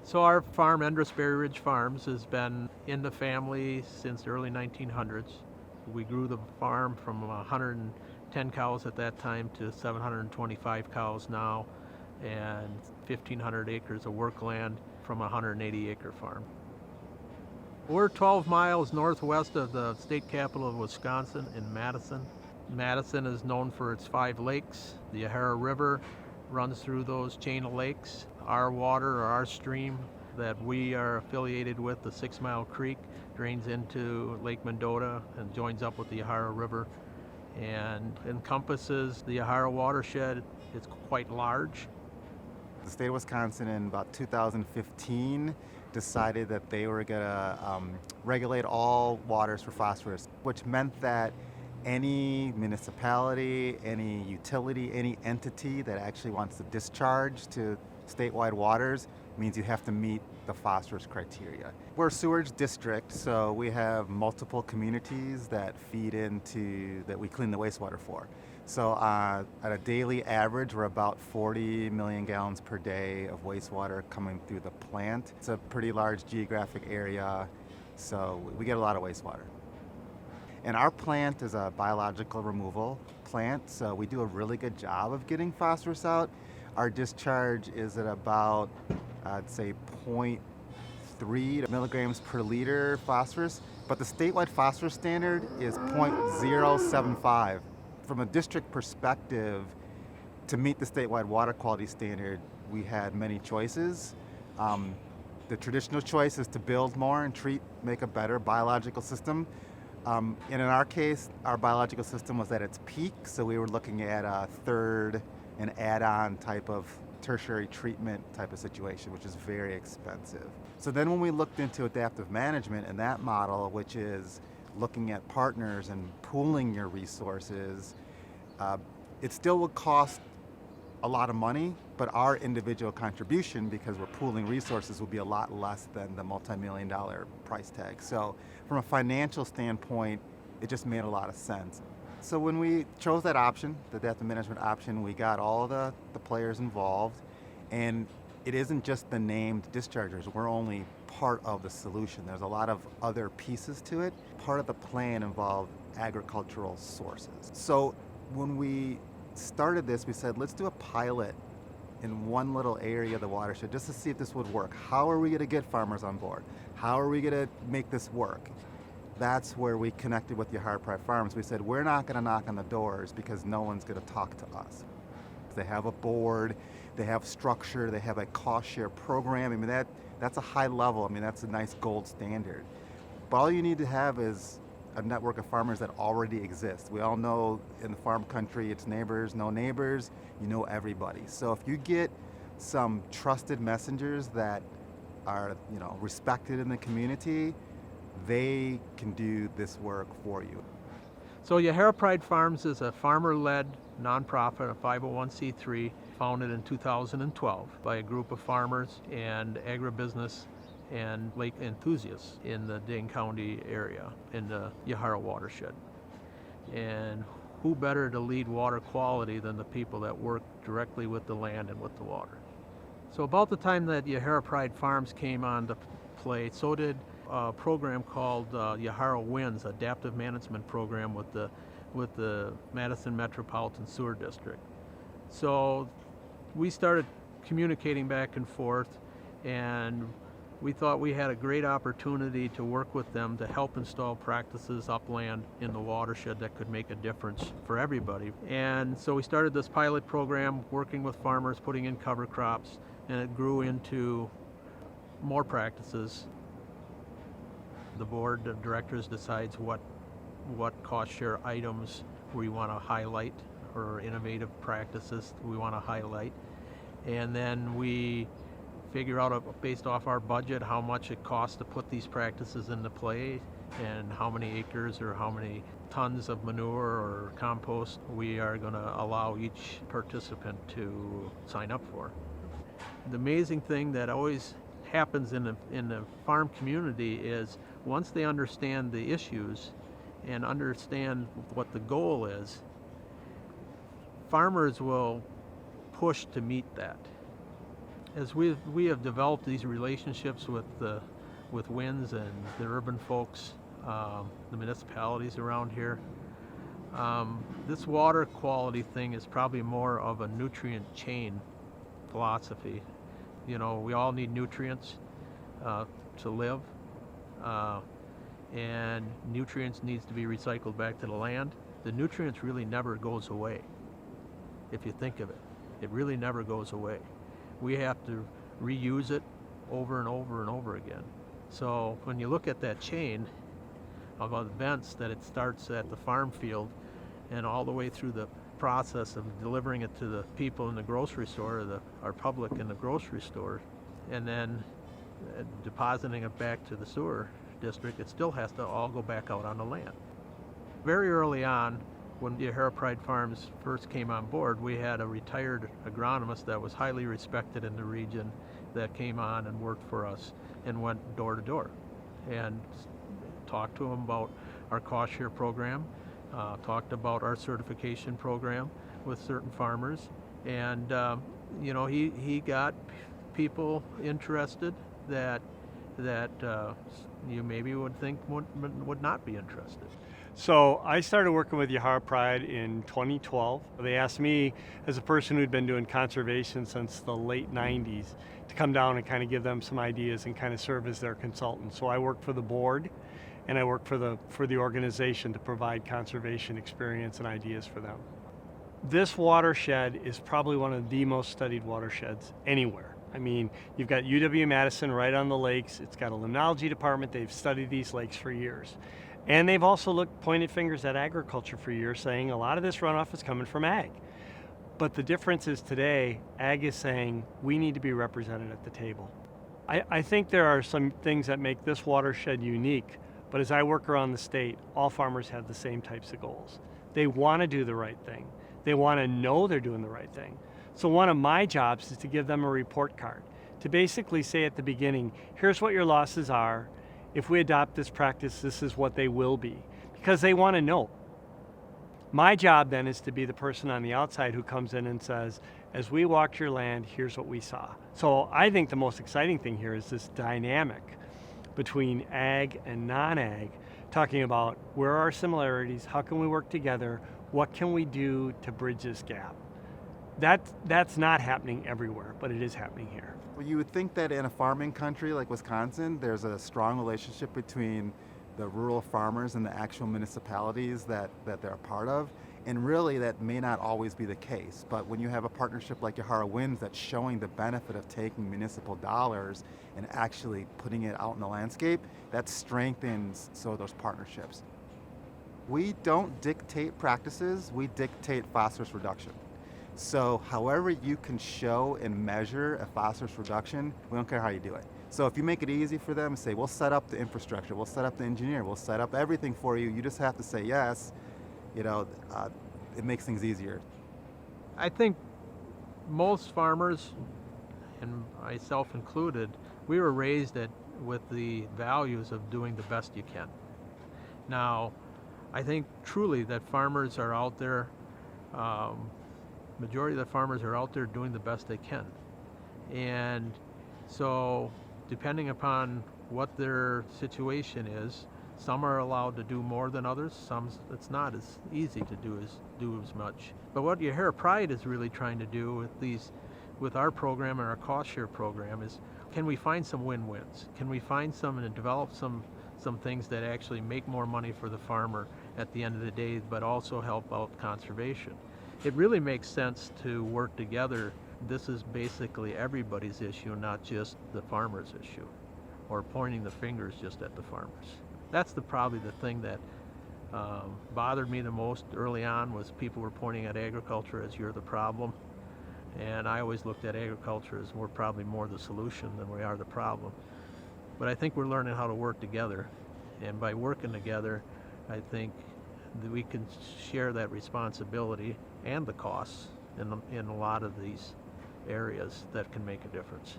So our farm, Endressberry Ridge Farms, has been in the family since the early 1900s. We grew the farm from 110 cows at that time to 725 cows now, and 1,500 acres of work land from a 180-acre farm. We're 12 miles northwest of the state capital of Wisconsin in Madison. Madison is known for its 5 lakes. The Yahara River runs through those chain of lakes. Our water, or our stream that we are affiliated with, the 6 Mile Creek, drains into Lake Mendota and joins up with the Yahara River and encompasses the Yahara watershed. It's quite large. The state of Wisconsin in about 2015 decided that they were going to regulate all waters for phosphorus, which meant that any municipality, any utility, any entity that actually wants to discharge to statewide waters means you have to meet the phosphorus criteria. We're a sewerage district, so we have multiple communities that feed into, that we clean the wastewater for. So at a daily average, we're about 40 million gallons per day of wastewater coming through the plant. It's a pretty large geographic area, so we get a lot of wastewater. And our plant is a biological removal plant, so we do a really good job of getting phosphorus out. Our discharge is at about, I'd say, 0.3 milligrams per liter phosphorus, but the statewide phosphorus standard is 0.075. From a district perspective, to meet the statewide water quality standard, we had many choices. The traditional choice is to build more and make a better biological system. And in our case, our biological system was at its peak, so we were looking at a third and add-on type of tertiary treatment type of situation, which is very expensive. So then when we looked into adaptive management and that model, which is looking at partners and pooling your resources, it still would cost a lot of money, but our individual contribution, because we're pooling resources, will be a lot less than the multi-million-dollar price tag. So from a financial standpoint, it just made a lot of sense. So when we chose that option, the adaptive management option, we got all the players involved, and it isn't just the named dischargers. We're only part of the solution. There's a lot of other pieces to it. Part of the plan involved agricultural sources. So when we started this, we said, let's do a pilot in one little area of the watershed just to see if this would work. How are we going to get farmers on board? How are we going to make this work? That's where we connected with Yahara Pride Farms. We said, we're not going to knock on the doors because no one's going to talk to us. They have a board, they have structure, they have a cost share program. I mean, that's a high level. I mean, that's a nice gold standard. But all you need to have is a network of farmers that already exist. We all know in the farm country, it's neighbors, no neighbors, you know everybody. So if you get some trusted messengers that are, respected in the community, they can do this work for you. So Yahara Pride Farms is a farmer-led nonprofit, a 501c3, founded in 2012 by a group of farmers and agribusiness and lake enthusiasts in the Dane County area in the Yahara watershed. And who better to lead water quality than the people that work directly with the land and with the water? So about the time that Yahara Pride Farms came on to play, so did a program called Yahara Wins, adaptive management program with the Madison Metropolitan Sewer District. So we started communicating back and forth, and we thought we had a great opportunity to work with them to help install practices upland in the watershed that could make a difference for everybody. And so we started this pilot program working with farmers, putting in cover crops, and it grew into more practices. The board of directors decides what cost share items we want to highlight or innovative practices we want to highlight. And then we figure out, based off our budget, how much it costs to put these practices into play and how many acres or how many tons of manure or compost we are going to allow each participant to sign up for. The amazing thing that always happens in the farm community is once they understand the issues and understand what the goal is, farmers will push to meet that. As we have developed these relationships with WINS and the urban folks, the municipalities around here, this water quality thing is probably more of a nutrient chain philosophy. You know, we all need nutrients to live, and nutrients needs to be recycled back to the land. The nutrients really never goes away. If you think of it, it really never goes away. We have to reuse it over and over and over again. So when you look at that chain of events, that it starts at the farm field and all the way through the process of delivering it to the people in the grocery store, or our public in the grocery store, and then depositing it back to the sewer district, it still has to all go back out on the land. Very early on, when the Yahara Pride Farms first came on board, we had a retired agronomist that was highly respected in the region that came on and worked for us and went door to door and talked to them about our cost share program, talked about our certification program with certain farmers, and you know, he got people interested that you maybe would think would not be interested. So I started working with Yahara Pride in 2012. They asked me, as a person who'd been doing conservation since the late 90s, to come down and kind of give them some ideas and kind of serve as their consultant. So I work for the board, and I work for the organization to provide conservation experience and ideas for them. This watershed is probably one of the most studied watersheds anywhere. I mean, you've got UW-Madison right on the lakes. It's got a limnology department. They've studied these lakes for years. And they've also pointed fingers at agriculture for years, saying a lot of this runoff is coming from ag. But the difference is today, ag is saying we need to be represented at the table. I think there are some things that make this watershed unique, but as I work around the state, all farmers have the same types of goals. They want to do the right thing. They want to know they're doing the right thing. So one of my jobs is to give them a report card, to basically say at the beginning, here's what your losses are. If we adopt this practice, this is what they will be, because they want to know. My job then is to be the person on the outside who comes in and says, as we walked your land, here's what we saw. So I think the most exciting thing here is this dynamic between ag and non-ag, talking about where are our similarities, how can we work together, what can we do to bridge this gap. That's not happening everywhere, but it is happening here. Well, you would think that in a farming country like Wisconsin, there's a strong relationship between the rural farmers and the actual municipalities that they're a part of. And really, that may not always be the case. But when you have a partnership like Yahara WINS that's showing the benefit of taking municipal dollars and actually putting it out in the landscape, that strengthens those partnerships. We don't dictate practices, we dictate phosphorus reduction. So however you can show and measure a phosphorus reduction, we don't care how you do it. So if you make it easy for them, say, we'll set up the infrastructure, we'll set up the engineer, we'll set up everything for you, you just have to say yes, you know, it makes things easier. I think most farmers, and myself included, we were raised with the values of doing the best you can. Now, I think truly that farmers are out there, majority of the farmers are out there doing the best they can. And so depending upon what their situation is, some are allowed to do more than others, some it's not as easy to do as much. But what Yahara Pride is really trying to do with our program and our cost share program is, can we find some win-wins? Can we find some and develop some things that actually make more money for the farmer at the end of the day, but also help out conservation? It really makes sense to work together. This is basically everybody's issue, not just the farmer's issue, or pointing the fingers just at the farmers. That's probably the thing that bothered me the most early on, was people were pointing at agriculture as you're the problem. And I always looked at agriculture as we're probably more the solution than we are the problem. But I think we're learning how to work together. And by working together, I think that we can share that responsibility and the costs in a lot of these areas that can make a difference.